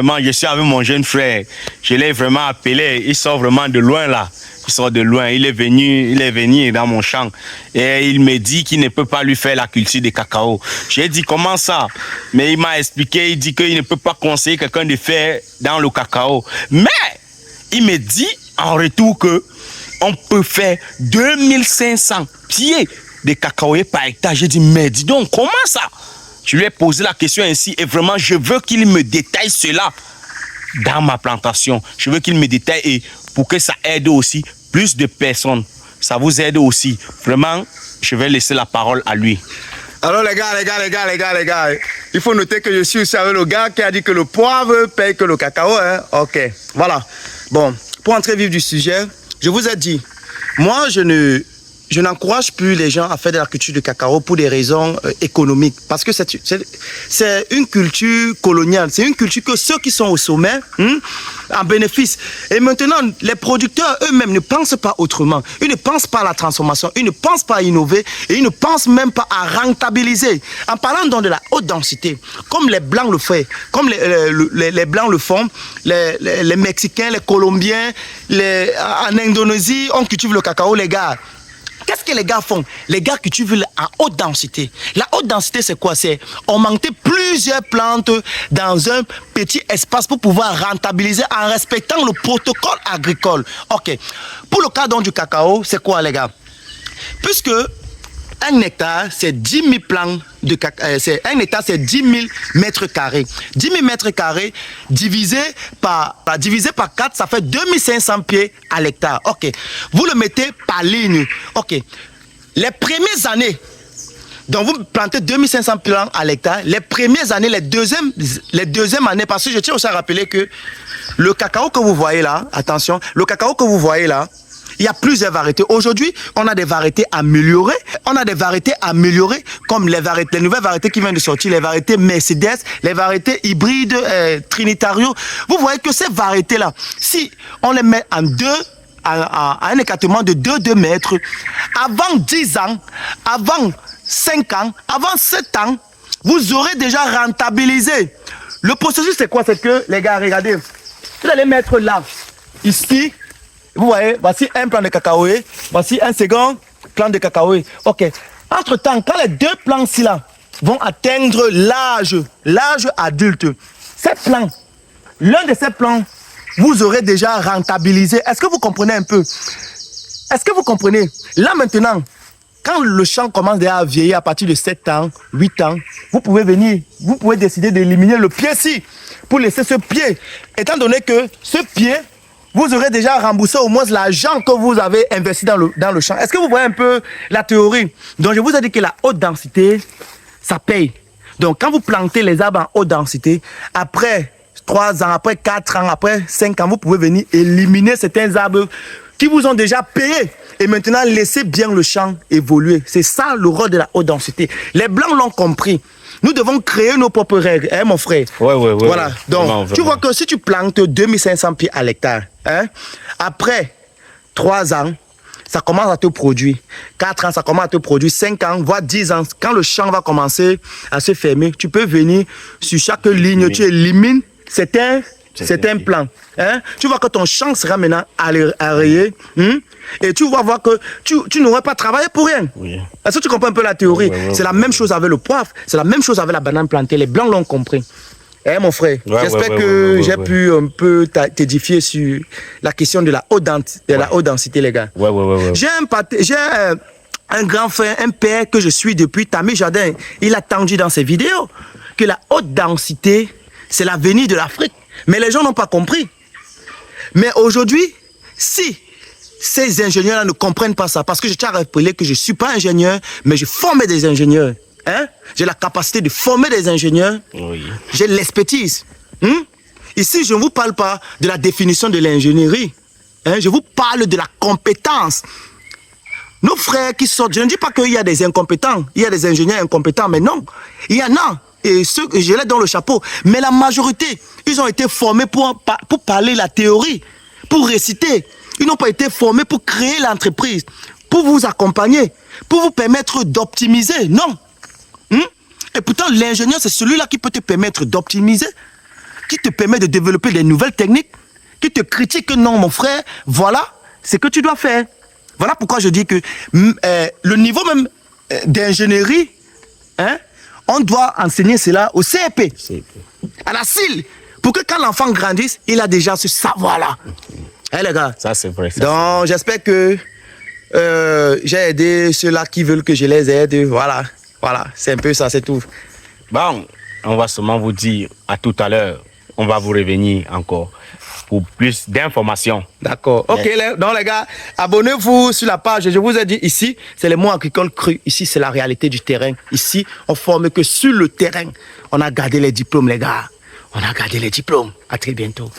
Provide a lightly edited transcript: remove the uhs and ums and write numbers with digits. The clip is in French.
Vraiment, je suis avec mon jeune frère. Je l'ai vraiment appelé. Il sort vraiment de loin là. Il sort de loin. Il est venu dans mon champ. Et il me dit qu'il ne peut pas lui faire la culture de cacao. J'ai dit comment ça? Mais il m'a expliqué. Il dit qu'il ne peut pas conseiller quelqu'un de faire dans le cacao. Mais il me dit en retour que on peut faire 2500 pieds de cacaoyers par hectare. J'ai dit, mais dis donc, comment ça? Je lui ai posé la question ainsi et vraiment, je veux qu'il me détaille cela dans ma plantation. Je veux qu'il me détaille et pour que ça aide aussi plus de personnes. Ça vous aide aussi. Vraiment, je vais laisser la parole à lui. Alors les gars, il faut noter que je suis aussi avec le gars qui a dit que le poivre paye que le cacao. Hein? Ok, voilà. Bon, pour entrer vif du sujet, je vous ai dit, moi je n'encourage plus les gens à faire de la culture de cacao pour des raisons économiques. Parce que c'est une culture coloniale. C'est une culture que ceux qui sont au sommet en bénéficient. Et maintenant, les producteurs eux-mêmes ne pensent pas autrement. Ils ne pensent pas à la transformation. Ils ne pensent pas à innover. Et ils ne pensent même pas à rentabiliser. En parlant donc de la haute densité, comme les Blancs le font, comme les Blancs le font, les Mexicains, les Colombiens, en Indonésie, on cultive le cacao, les gars. Qu'est-ce que les gars font? Les gars cultivent à haute densité. La haute densité, c'est quoi? C'est augmenter plusieurs plantes dans un petit espace pour pouvoir rentabiliser en respectant le protocole agricole. Ok. Pour le cas donc du cacao, c'est quoi, les gars? Puisque un hectare, c'est 10 000 plants de cacao. Un hectare, c'est 10 000 mètres carrés. 10 000 mètres carrés divisé par 4, ça fait 2500 pieds à l'hectare. Ok. Vous le mettez par ligne. Ok. Les premières années, donc vous plantez 2500 plants à l'hectare. Les premières années, les deuxièmes années, parce que je tiens aussi à rappeler que le cacao que vous voyez là, attention, le cacao que vous voyez là, il y a plusieurs variétés. Aujourd'hui, on a des variétés améliorées. On a des variétés améliorées comme les nouvelles variétés qui viennent de sortir, les variétés Mercedes, les variétés hybrides Trinitario. Vous voyez que ces variétés-là, si on les met à un écartement de 2 mètres, avant 10 ans, avant 5 ans, avant 7 ans, vous aurez déjà rentabilisé. Le processus, c'est quoi? C'est que, les gars, regardez, vous allez mettre là, ici, vous voyez, voici un plant de cacaoyer, voici un second plant de cacaoyer. Ok. Entre-temps, quand les 2 plants-ci là vont atteindre l'âge adulte, ces plants, l'un de ces plants, vous aurez déjà rentabilisé. Est-ce que vous comprenez un peu? Est-ce que vous comprenez? Là maintenant, quand le champ commence déjà à vieillir à partir de 7 ans, 8 ans, vous pouvez décider d'éliminer le pied-ci pour laisser ce pied. Étant donné que ce pied, vous aurez déjà remboursé au moins l'argent que vous avez investi dans le champ. Est-ce que vous voyez un peu la théorie? Donc, je vous ai dit que la haute densité, ça paye. Donc, quand vous plantez les arbres en haute densité, après 3 ans, après 4 ans, après 5 ans, vous pouvez venir éliminer certains arbres qui vous ont déjà payé. Et maintenant, laissez bien le champ évoluer. C'est ça le rôle de la haute densité. Les Blancs l'ont compris. Nous devons créer nos propres règles, hein, mon frère? Ouais. Voilà. Donc, vraiment. tu vois que si tu plantes 2500 pieds à l'hectare, hein, après 3 ans, ça commence à te produire. 4 ans, ça commence à te produire. 5 ans, voire 10 ans. Quand le champ va commencer à se fermer, tu peux venir sur chaque ligne, tu élimines c'est un plan. Hein? Tu vois que ton champ sera maintenant arrayé. Et tu vas voir que tu n'aurais pas travaillé pour rien. Oui. Est-ce que tu comprends un peu la théorie? C'est la même chose avec le poivre. C'est la même chose avec la banane plantée. Les Blancs l'ont compris. Mon frère, j'espère que j'ai pu un peu t'édifier sur la question de la haute densité, les gars. J'ai un grand frère, un père que je suis depuis Tammy Jardin. Il a tendu dans ses vidéos que la haute densité, c'est l'avenir de l'Afrique. Mais les gens n'ont pas compris. Mais aujourd'hui, si ces ingénieurs-là ne comprennent pas ça, parce que je tiens à rappeler que je ne suis pas ingénieur, mais je forme des ingénieurs. Hein? J'ai la capacité de former des ingénieurs. Oui. J'ai l'expertise. Ici, je ne vous parle pas de la définition de l'ingénierie. Je vous parle de la compétence. Nos frères qui sortent, je ne dis pas qu'il y a des incompétents, il y a des ingénieurs incompétents, mais non. Il y en a. Et ceux que je l'ai dans le chapeau. Mais la majorité, ils ont été formés pour parler la théorie, pour réciter. Ils n'ont pas été formés pour créer l'entreprise, pour vous accompagner, pour vous permettre d'optimiser. Non. Et pourtant, l'ingénieur, c'est celui-là qui peut te permettre d'optimiser. qui te permet de développer des nouvelles techniques, qui te critique que non, mon frère, voilà ce que tu dois faire. Voilà pourquoi je dis que le niveau même d'ingénierie, hein, on doit enseigner cela au CEP, à la CIL, pour que quand l'enfant grandisse, il a déjà ce savoir-là. Hein, les gars? Ça, c'est vrai. Donc, j'espère que j'ai aidé ceux-là qui veulent que je les aide. Voilà, voilà, c'est un peu ça, c'est tout. Bon, on va seulement vous dire à tout à l'heure. On va vous revenir encore pour plus d'informations. D'accord. Ok, donc les gars, abonnez-vous sur la page. Je vous ai dit ici, c'est les mots agricoles crus. Ici, c'est la réalité du terrain. Ici, on forme que sur le terrain. On a gardé les diplômes, les gars. On a gardé les diplômes. À très bientôt.